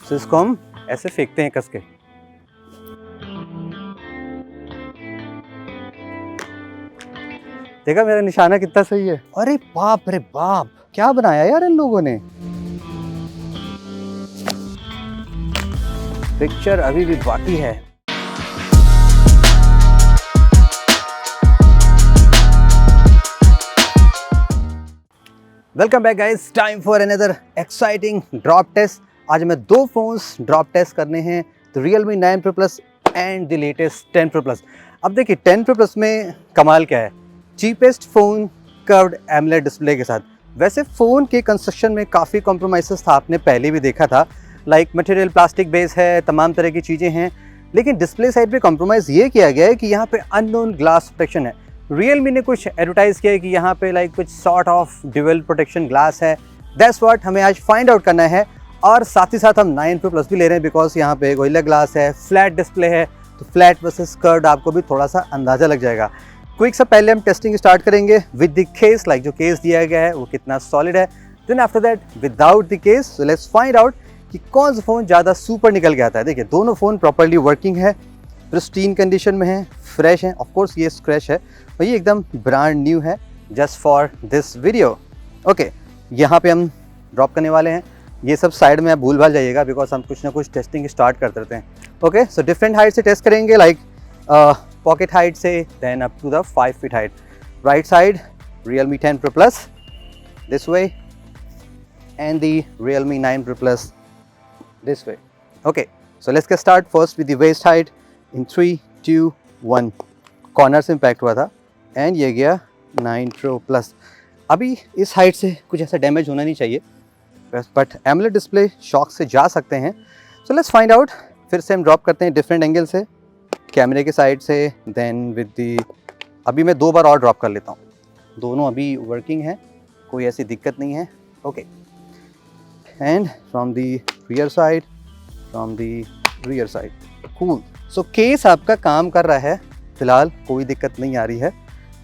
तो इसको हम ऐसे फेंकते हैं कस के। देखा मेरा निशाना कितना सही है। अरे बाप रे बाप, क्या बनाया यार इन लोगों ने। पिक्चर अभी भी बाकी है। Welcome back guys, time for another exciting drop test. आज हमें दो फोन्स ड्रॉप टेस्ट करने हैं, तो Realme 9 Pro Plus and the latest 10 Pro Plus। अब देखिए 10 Pro Plus में कमाल क्या है, cheapest phone curved AMOLED display के साथ। वैसे फ़ोन के कंस्ट्रक्शन में काफ़ी कॉम्प्रोमाइज़ था, आपने पहले भी देखा था, लाइक मटेरियल प्लास्टिक बेस है, तमाम तरह की चीज़ें हैं, लेकिन डिस्प्ले साइड पे कॉम्प्रोमाइज़ ये किया गया है कि यहाँ पे अननोन ग्लास प्रोटेक्शन है। Realme ने कुछ एडवर्टाइज़ किया है कि यहाँ पे लाइक कुछ sort of dual protection glass है। दैट्स व्हाट हमें आज फाइंड आउट करना है। और साथ ही साथ हम 9 Pro Plus भी ले रहे हैं बिकॉज यहाँ पे गोरिल्ला ग्लास है, फ्लैट डिस्प्ले है, तो फ्लैट वर्सेस कर्व्ड आपको भी थोड़ा सा अंदाज़ा लग जाएगा। क्विक सा पहले हम टेस्टिंग स्टार्ट करेंगे विद द केस, लाइक जो केस दिया गया है वो कितना सॉलिड है। Then after that without the case, so let's find out कि कौन सा फ़ोन ज़्यादा सुपर निकल के आता है। देखिए दोनों फ़ोन प्रॉपर्ली वर्किंग है, प्रिस्टीन कंडीशन में है, फ्रेश है। ऑफ कोर्स ये स्क्रैच है और ये एकदम ब्रांड न्यू है just for this video. Okay, यहाँ पे हम ड्रॉप करने वाले हैं। ये सब साइड में आप भूल भाल जाइएगा बिकॉज हम कुछ ना कुछ टेस्टिंग स्टार्ट करते रहते हैं। ओके, सो डिफरेंट हाइट से टेस्ट करेंगे, लाइक पॉकेट हाइट से then up to the 5 feet height. Right side Realme 10 Pro Plus this way and the Realme 9 Pro Plus this way. Okay, so let's get start first with the waist height in 3, 2, 1। Corner से impact हुआ था and ये गया 9 Pro Plus। अभी इस height से कुछ ऐसा डैमेज होना नहीं चाहिए, बट एमोलेड डिस्प्ले शॉक से जा सकते हैं। सो लेट्स फाइंड आउट। फिर से हम ड्रॉप करते हैं डिफरेंट एंगल से, कैमरे के साइड से, देन विद दी, अभी मैं 2 बार और ड्रॉप कर लेता हूँ। दोनों अभी वर्किंग है, कोई ऐसी दिक्कत नहीं है। Okay, and from the rear side, from the rear side, cool. So case आपका काम कर रहा है, फिलहाल कोई दिक्कत नहीं आ रही है,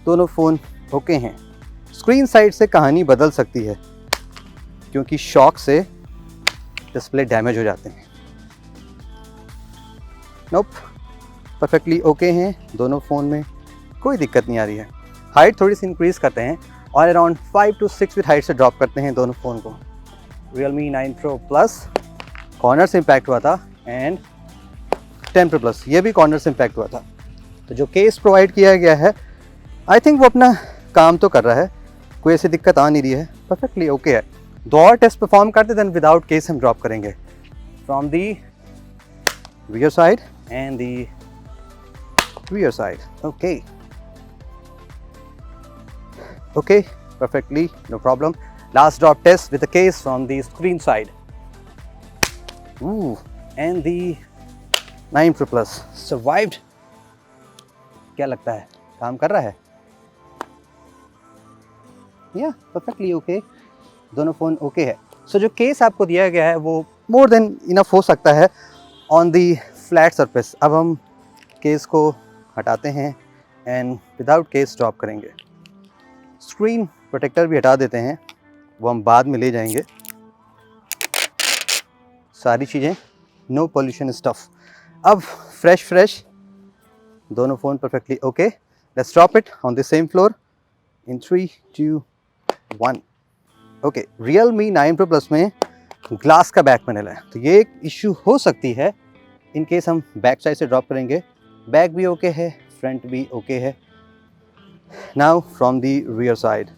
दोनों फ़ोन ओके हैं। स्क्रीन साइड से कहानी बदल सकती है क्योंकि शॉक से डिस्प्ले डैमेज हो जाते हैं। नोप, परफेक्टली ओके हैं दोनों फ़ोन में, कोई दिक्कत नहीं आ रही है। हाइट थोड़ी सी इंक्रीज़ करते हैं और अराउंड 5 to 6 फीट हाइट से ड्रॉप करते हैं दोनों फ़ोन को। Realme 9 Pro Plus कॉर्नर से इम्पैक्ट हुआ था एंड 10 Pro Plus ये भी कॉर्नर से इम्पैक्ट हुआ था। तो जो केस प्रोवाइड किया गया है, आई थिंक वो अपना काम तो कर रहा है, कोई ऐसी दिक्कत आ नहीं रही है, परफेक्टली ओके है। 2 और टेस्ट परफॉर्म करते देन विदाउट केस हम ड्रॉप करेंगे from the rear side and the rear side. Okay okay, perfectly, no problem. Last drop test with the case from the screen side. Ooh, and the 9 Pro Plus survived. क्या लगता है, काम कर रहा है? Yeah, perfectly okay. दोनों phone okay है। सो जो केस आपको दिया गया है वो मोर देन इनफ हो सकता है ऑन दी फ्लैट सरफेस। अब हम केस को हटाते हैं एंड विदाउट केस ड्रॉप करेंगे। स्क्रीन प्रोटेक्टर भी हटा देते हैं, वो हम बाद में ले जाएंगे। सारी चीज़ें नो पॉल्यूशन स्टफ। अब फ्रेश दोनों phone perfectly okay. Let's drop it on the same floor in 3, 2, 1। Okay, Realme 9 Pro Plus में ग्लास का बैक पैनल है, तो ये एक इश्यू हो सकती है इन केस हम बैक साइड से ड्रॉप करेंगे। बैक भी ओके है, फ्रंट भी ओके है। Now from the rear side,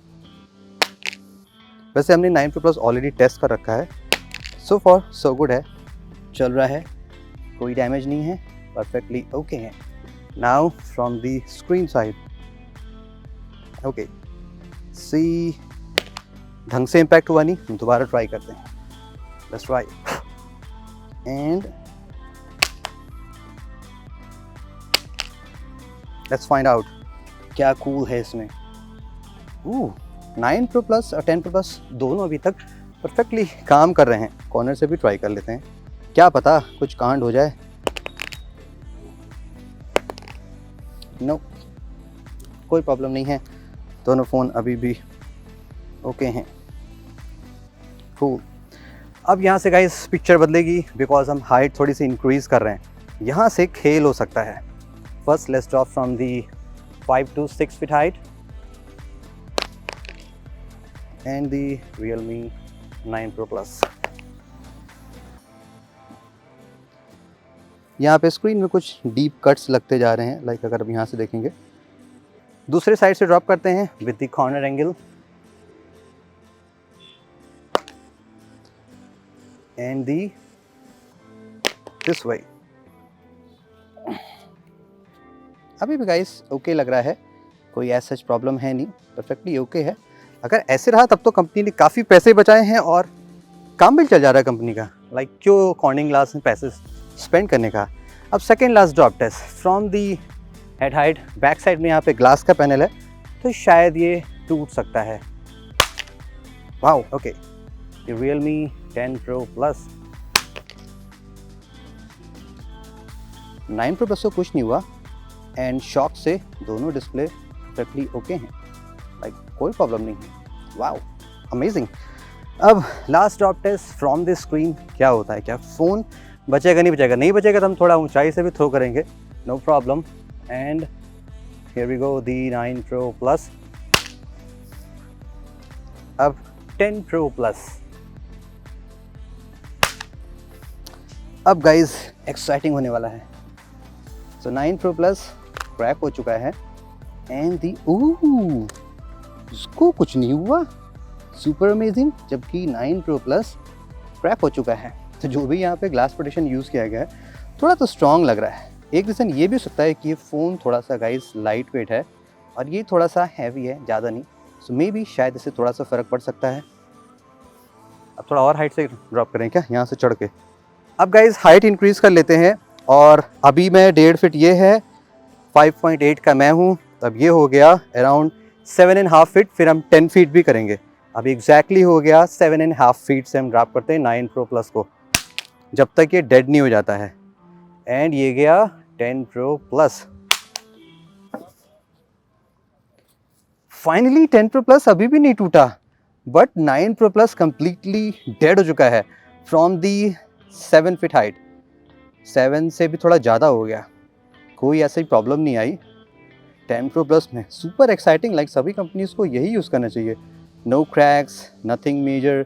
वैसे हमने 9 Pro Plus ऑलरेडी टेस्ट कर रखा है, सो फॉर सो गुड है, चल रहा है, कोई डैमेज नहीं है, परफेक्टली ओके है। Now from the screen side, okay, सी ढंग से इम्पैक्ट हुआ नहीं, हम दोबारा ट्राई करते हैं। Let's try and let's find out क्या कूल है इसमें। 9 Pro Plus और 10 Pro Plus दोनों अभी तक परफेक्टली काम कर रहे हैं। कॉर्नर से भी ट्राई कर लेते हैं, क्या पता कुछ कांड हो जाए। नो, कोई प्रॉब्लम नहीं है, दोनों फ़ोन अभी भी ओके हैं। कूल। अब यहाँ से गाइस पिक्चर बदलेगी बिकॉज हम हाइट थोड़ी सी इंक्रीज़ कर रहे हैं, यहाँ से खेल हो सकता है। First let's drop from the 5 to 6 feet height and the Realme 9 Pro Plus। यहाँ पे स्क्रीन में कुछ डीप कट्स लगते जा रहे हैं, लाइक अगर अब यहाँ से देखेंगे। दूसरे साइड से ड्रॉप करते हैं with the corner angle and the this way. अभी भी गाइस ओके लग रहा है, कोई ऐसा सच प्रॉब्लम है नहीं, परफेक्टली ओके है। अगर ऐसे रहा तब तो कंपनी ने काफ़ी पैसे बचाए हैं और काम भी चल जा रहा है कंपनी का, लाइक क्यों कॉर्निंग ग्लास में पैसे स्पेंड करने का। अब second last drop test from the head height. Back side में यहाँ पे ग्लास का पैनल है तो शायद ये टूट सकता है। वाओ ओके, ये Realme 10 Pro Plus 9 Pro Plus को कुछ नहीं हुआ एंड शॉक से दोनों डिस्प्ले परफेक्टली ओके हैं, लाइक कोई प्रॉब्लम नहीं है। Wow amazing. अब last drop test from this screen, क्या होता है, क्या फ़ोन बचेगा नहीं बचेगा? नहीं बचेगा तो हम थोड़ा ऊंचाई से भी थ्रो करेंगे, no problem. And here we go the 9 Pro Plus। अब 10 Pro Plus। अब गाइज एक्साइटिंग होने वाला है। सो 9 Pro Plus क्रैक हो चुका है एंड दी उसको कुछ नहीं हुआ, सुपर अमेजिंग। जबकि 9 Pro Plus क्रैक हो चुका है। तो जो भी यहाँ पे ग्लास प्रोटेक्शन यूज़ किया गया है थोड़ा तो स्ट्रॉन्ग लग रहा है। एक रीज़न ये भी हो सकता है कि ये फ़ोन थोड़ा सा गाइस लाइट वेट है और ये थोड़ा सा हैवी है, ज़्यादा नहीं। सो मे बी शायद इससे थोड़ा सा फ़र्क पड़ सकता है। अब थोड़ा और हाइट से ड्रॉप करें क्या, यहाँ से चढ़ के। अब गाइस हाइट इंक्रीज़ कर लेते हैं और अभी मैं 1.5 फीट ये है, 5.8 का मैं हूँ, तब ये हो गया अराउंड 7.5 फीट। फिर हम 10 फीट भी करेंगे। अभी एग्जैक्टली हो गया 7.5 फीट से हम ड्रॉप करते हैं 9 Pro Plus को, जब तक ये डेड नहीं हो जाता है। एंड ये गया 10 Pro Plus। Finally 10 Pro Plus अभी भी नहीं टूटा, but 9 Pro Plus completely dead हो चुका है फ्रॉम दी 7 फीट हाइट। 7 से भी थोड़ा ज़्यादा हो गया, कोई ऐसी प्रॉब्लम नहीं आई 10 Pro Plus में। सुपर एक्साइटिंग, लाइक सभी कंपनीज को यही यूज़ करना चाहिए। No cracks, nothing major,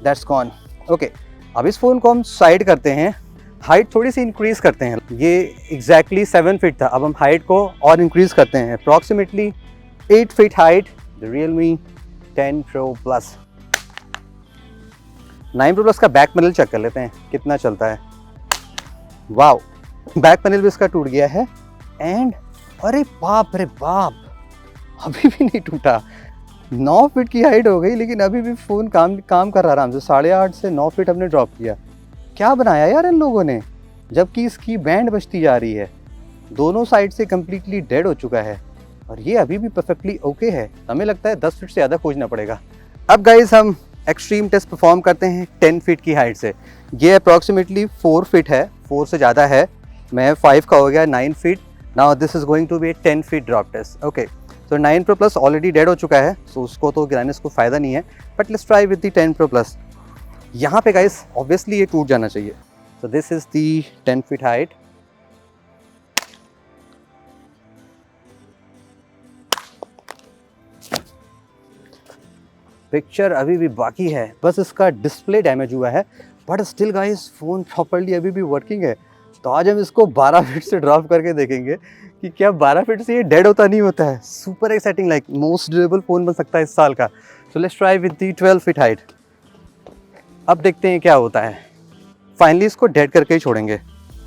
that's gone. Okay, अब इस फ़ोन को हम साइड करते हैं, हाइट थोड़ी सी इंक्रीज़ करते हैं। ये एग्जैक्टली 7 फीट था, अब हम हाइट को और इंक्रीज़ करते हैं, approximately 8 feet height, the Realme 10 Pro Plus। 9 Pro Plus का बैक पैनल चेक कर लेते हैं कितना चलता है। वाओ, बैक पैनल भी इसका टूट गया है एंड अरे बाप रे बाप, अभी भी नहीं टूटा। 9 फीट की हाइट हो गई लेकिन अभी भी फ़ोन काम कर रहा है आराम से। 8.5 से 9 फीट हमने ड्रॉप किया। क्या बनाया यार इन लोगों ने, जबकि इसकी बैंड बजती जा रही है। दोनों साइड से कम्प्लीटली डेड हो चुका है और ये अभी भी परफेक्टली ओके है। हमें लगता है 10 फीट से ज़्यादा खोजना पड़ेगा। अब गाइस हम एक्सट्रीम टेस्ट परफॉर्म करते हैं 10 फीट की हाइट से। ये अप्रॉक्सीमेटली 4 फीट है, 4 से ज़्यादा है। मैं 5 का हो गया 9 feet. Now this is going to be 10 feet drop test. Okay, तो 9 Pro Plus ऑलरेडी डेड हो चुका है, सो उसको तो गिराने से कोई फ़ायदा नहीं है, but let's try with the 10 Pro Plus। यहाँ पे गाइस ऑब्वियसली ये टूट जाना चाहिए। So this is the 10 feet height. Picture अभी भी बाकी है, बस इसका डिस्प्ले डैमेज हुआ है, but still guys phone properly अभी भी वर्किंग है। तो आज हम इसको 12 फीट से ड्रॉप करके देखेंगे कि क्या 12 फीट से ये डेड होता नहीं होता है। Super exciting, like most durable phone बन सकता है इस साल का। So let's try with the 12 feet height. अब देखते हैं क्या होता है। फाइनली इसको डेड करके ही छोड़ेंगे।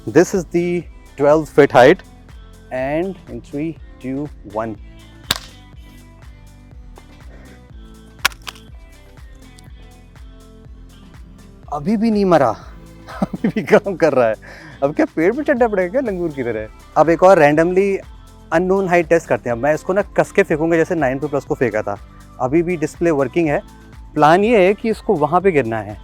This is the 12 feet height and in 3, 2, 1। अभी भी नहीं मरा, अभी भी काम कर रहा है। अब क्या पेड़ पे चढ़ना पड़ेगा क्या लंगूर की तरह? अब एक और रैंडमली अननोन हाइट टेस्ट करते हैं। मैं इसको ना कस के फेंकूंगा जैसे 9 Pro Plus को फेंका था। अभी भी डिस्प्ले वर्किंग है। प्लान ये है कि इसको वहाँ पे गिरना है।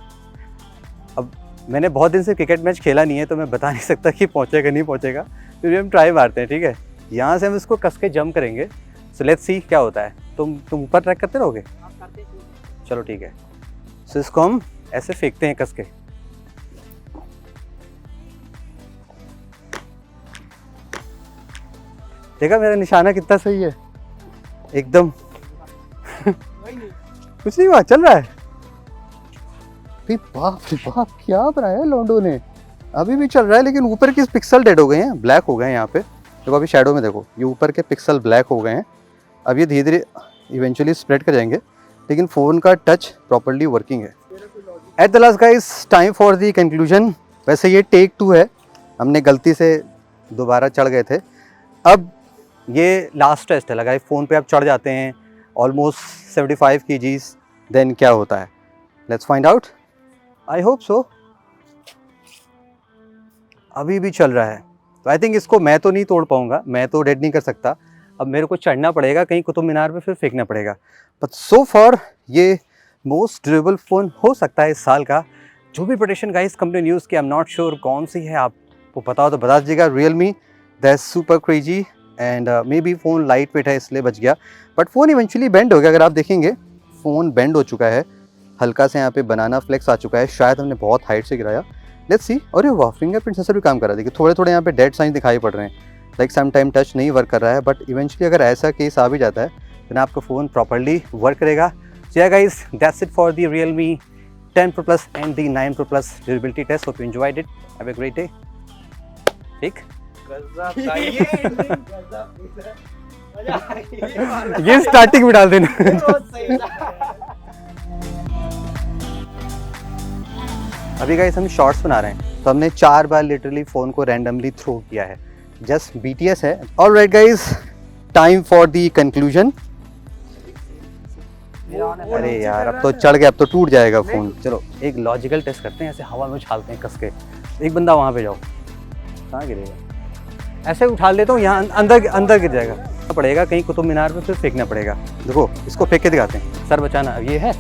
अब मैंने बहुत दिन से क्रिकेट मैच खेला नहीं है तो मैं बता नहीं सकता कि पहुँचेगा नहीं पहुँचेगा, फिर भी हम ट्राई मारते हैं। ठीक है, यहाँ से हम इसको कस के जंप करेंगे। सो लेट्स सी क्या होता है। तुम ऊपर ट्रैक करते रहोगे? चलो ठीक है। सो इसको हम ऐसे फेंकते हैं कस के। देखा मेरा निशाना कितना सही है एकदम। कुछ नहीं हुआ, चल रहा है। बाप रे बाप, क्या बनाया लोंडो ने। अभी भी चल रहा है, लेकिन ऊपर के पिक्सल डेड हो गए हैं, ब्लैक हो गए हैं यहाँ पे। देखो अभी शैडो में देखो, ये ऊपर के पिक्सल ब्लैक हो गए हैं। अब ये धीरे धीरे इवेंचुअली स्प्रेड कर जाएंगे, लेकिन फ़ोन का टच प्रॉपर्ली वर्किंग है। At the last guys, time for the conclusion. वैसे ये टेक 2 है, हमने गलती से दोबारा चढ़ गए थे। अब ये लास्ट टेस्ट है। लगा फ़ोन पे आप चढ़ जाते हैं ऑलमोस्ट 75 kgs, देन क्या होता है, let's find out. I hope so. अभी भी चल रहा है, तो आई थिंक इसको मैं तो नहीं तोड़ पाऊंगा, मैं तो डेड नहीं कर सकता। अब मेरे को चढ़ना पड़ेगा कहीं कुतुब मीनार पे, फिर फेंकना पड़ेगा। बट सो फॉर ये मोस्ट ड्यूरेबल फ़ोन हो सकता है इस साल का। जो भी प्रोटेक्शन गाइस कंपनी न्यूज़ की, आई एम नॉट श्योर कौन सी है, आपको पता हो तो बता दीजिएगा। Realme that's super crazy and may be phone light weight है इसलिए बच गया, बट फ़ोन इवेंचुअली बेंड हो गया। अगर आप देखेंगे फ़ोन बेंड हो चुका है, हल्का से यहाँ पे बनाना फ्लेक्स आ चुका है, शायद हमने बहुत हाइट से गिराया। Let's see. और ये वाह, फिंगरप्रिंट सेंसर भी काम कर रहा है। देखिए थोड़े थोड़े यहाँ पे डेड साइन दिखाई पड़ रहे हैं, लाइक सम टाइम टच नहीं वर्क कर रहा है। बट इवेंचुअली अगर ऐसा केस आ भी जाता है, तो आपका फ़ोन प्रॉपर्ली वर्क करेगा। So yeah guys, that's it for the Realme 10 Pro Plus and the 9 Pro Plus durability test. Hope you enjoyed it. Have a great day. ठीक? ये स्टार्टिंग में डाल देना। अभी गाइस हम शॉर्ट्स बना रहे हैं, तो हमने 4 बार लिटरली फ़ोन को रैंडमली थ्रो किया है। जस्ट BTS है। Alright guys, time for the conclusion. अरे यार, अब तो चढ़ गया, अब तो टूट जाएगा फ़ोन। चलो एक लॉजिकल टेस्ट करते हैं, ऐसे हवा में उछालते हैं कस के। एक बंदा वहाँ पे जाओ, कहाँ गिरेगा? ऐसे उछाल लेता हूँ, यहाँ अंदर गिर जाएगा। पड़ेगा कहीं कुतुब मीनार पे, फिर फेंकना पड़ेगा। देखो इसको फेंक के दिखाते हैं। सर बचाना, अब ये है